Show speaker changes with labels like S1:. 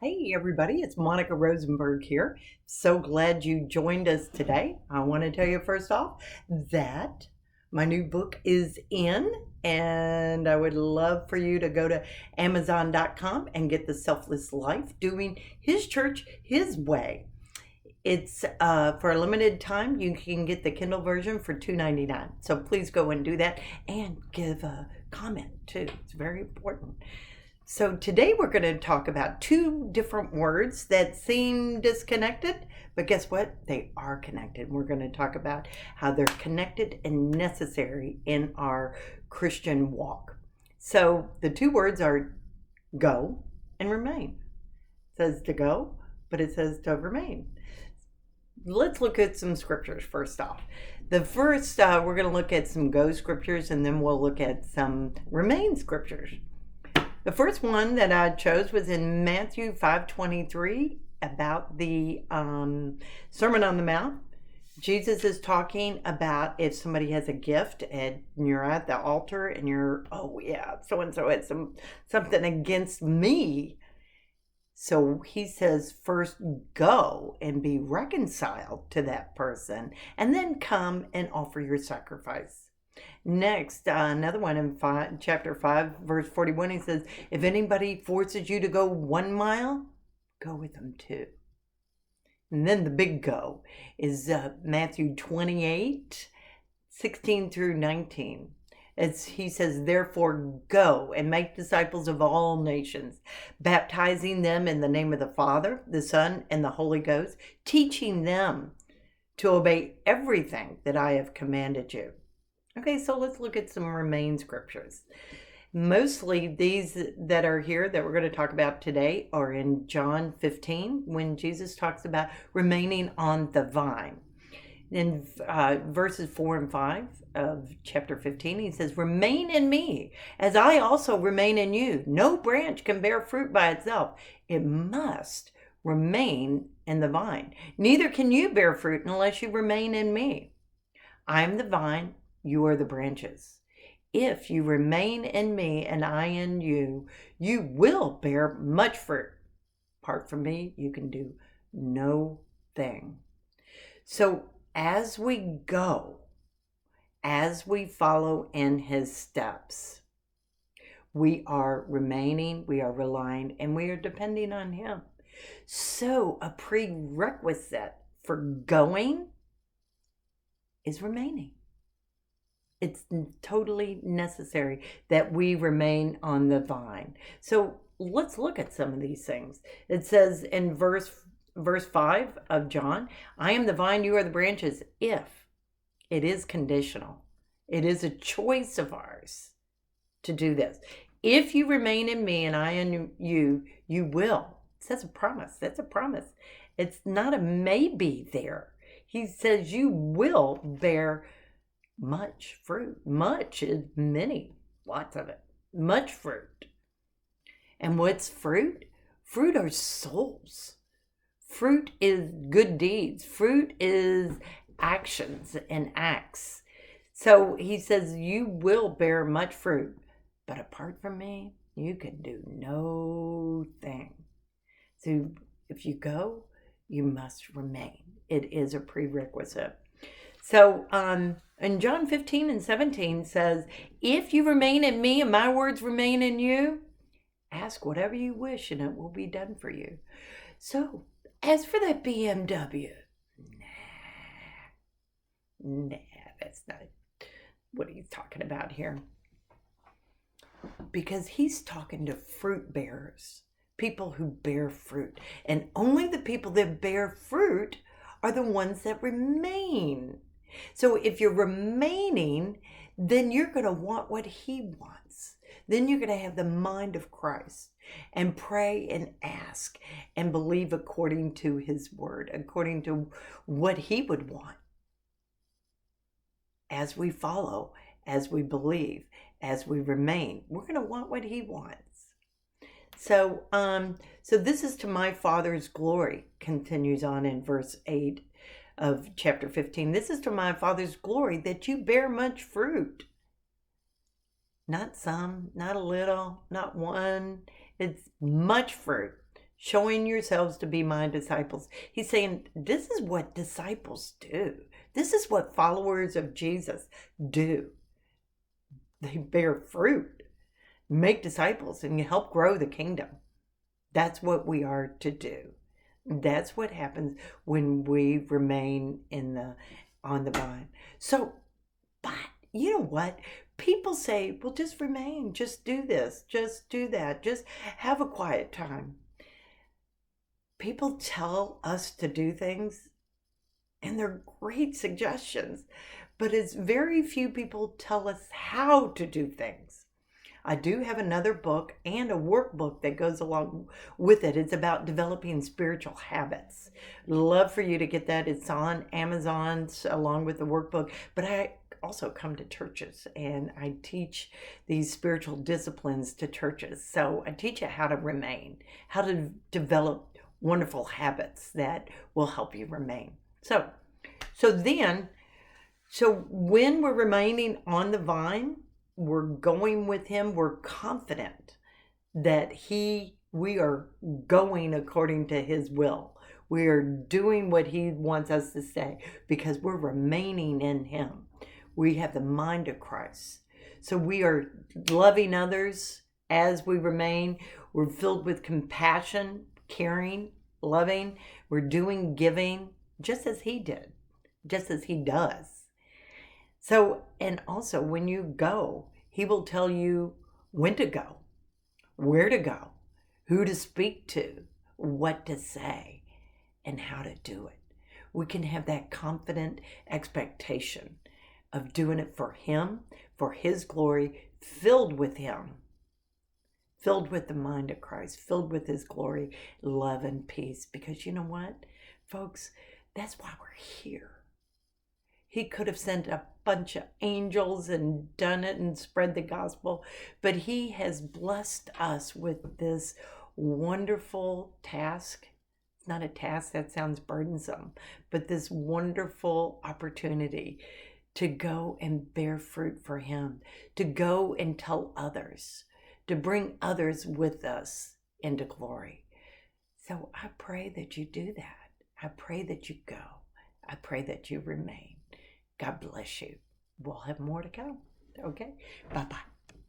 S1: Hey, everybody, it's Monica Rosenberg here. So glad you joined us today. I want to tell you first off that my new book is in, and I would love for you to go to Amazon.com and get The Selfless Life, Doing His Church His Way. It's for a limited time. You can get the Kindle version for $2.99. So please go and do that and give a comment too. It's very important. So today we're going to talk about two different words that seem disconnected, but guess what? They are connected. We're going to talk about how they're connected and necessary in our Christian walk. So the two words are go and remain. It says to go, but it says to remain. Let's look at some scriptures first off. The first, we're going to look at some go scriptures, and then we'll look at some remain scriptures. The first one that I chose was in Matthew 5:23 about the Sermon on the Mount. Jesus is talking about if somebody has a gift and you're at the altar and you're, oh yeah, so-and-so had something against me. So he says, first go and be reconciled to that person and then come and offer your sacrifice. Next, another one in chapter 5, verse 41, he says, if anybody forces you to go 1 mile, go with them too. And then the big go is Matthew 28:16 through 19. He says, therefore go and make disciples of all nations, baptizing them in the name of the Father, the Son, and the Holy Ghost, teaching them to obey everything that I have commanded you. Okay, so let's look at some remain scriptures. Mostly these that are here that we're going to talk about today are in John 15, when Jesus talks about remaining on the vine. In verses 4 and 5 of chapter 15, he says, remain in me, as I also remain in you. No branch can bear fruit by itself. It must remain in the vine. Neither can you bear fruit unless you remain in me. I am the vine, you are the branches. If you remain in me and I in you, you will bear much fruit. Apart from me, you can do no thing. So as we go, as we follow in his steps, we are remaining, we are relying, and we are depending on him. So a prerequisite for going is remaining. It's totally necessary that we remain on the vine. So let's look at some of these things. It says in verse 5 of John, I am the vine, you are the branches. If it is conditional, it is a choice of ours to do this. If you remain in me and I in you, you will. It says a promise. That's a promise. It's not a maybe there. He says you will bear much fruit. Much is many, lots of it. Much fruit. And what's fruit? Fruit are souls. Fruit is good deeds. Fruit is actions and acts. So he says you will bear much fruit, but apart from me, you can do no thing. So if you go, you must remain. It is a prerequisite. So in John 15:17 says, if you remain in me and my words remain in you, ask whatever you wish and it will be done for you. So as for that BMW, nah, that's not what he's talking about here. Because he's talking to fruit bearers, people who bear fruit. And only the people that bear fruit are the ones that remain. So if you're remaining, then you're going to want what he wants. Then you're going to have the mind of Christ and pray and ask and believe according to his word, according to what he would want. As we follow, as we believe, as we remain, we're going to want what he wants. So this is to my Father's glory, continues on in verse 8 of chapter 15. This is to my Father's glory that you bear much fruit. Not some, not a little, not one. It's much fruit. showing yourselves to be my disciples. He's saying this is what disciples do. This is what followers of Jesus do. They bear fruit, make disciples, and help grow the kingdom. That's what we are to do. That's what happens when we remain on the vine. So, but you know what? People say, well, just remain, just do this, just do that, just have a quiet time. People tell us to do things, and they're great suggestions, but it's very few people tell us how to do things. I do have another book and a workbook that goes along with it. It's about developing spiritual habits. Love for you to get that. It's on Amazon along with the workbook. But I also come to churches and I teach these spiritual disciplines to churches. So I teach you how to remain, how to develop wonderful habits that will help you remain. So when we're remaining on the vine, we're going with him, we're confident that we are going according to his will. We are doing what he wants us to say because we're remaining in him. We have the mind of Christ. So we are loving others as we remain. We're filled with compassion, caring, loving. We're doing giving just as he did, just as he does. So, and also when you go, he will tell you when to go, where to go, who to speak to, what to say, and how to do it. We can have that confident expectation of doing it for him, for his glory, filled with him, filled with the mind of Christ, filled with his glory, love, and peace. Because you know what, folks, that's why we're here. He could have sent a bunch of angels and done it and spread the gospel, but he has blessed us with this wonderful task. It's not a task, that sounds burdensome, but this wonderful opportunity to go and bear fruit for him, to go and tell others, to bring others with us into glory. So I pray that you do that. I pray that you go. I pray that you remain. God bless you. We'll have more to come. Okay? Bye-bye.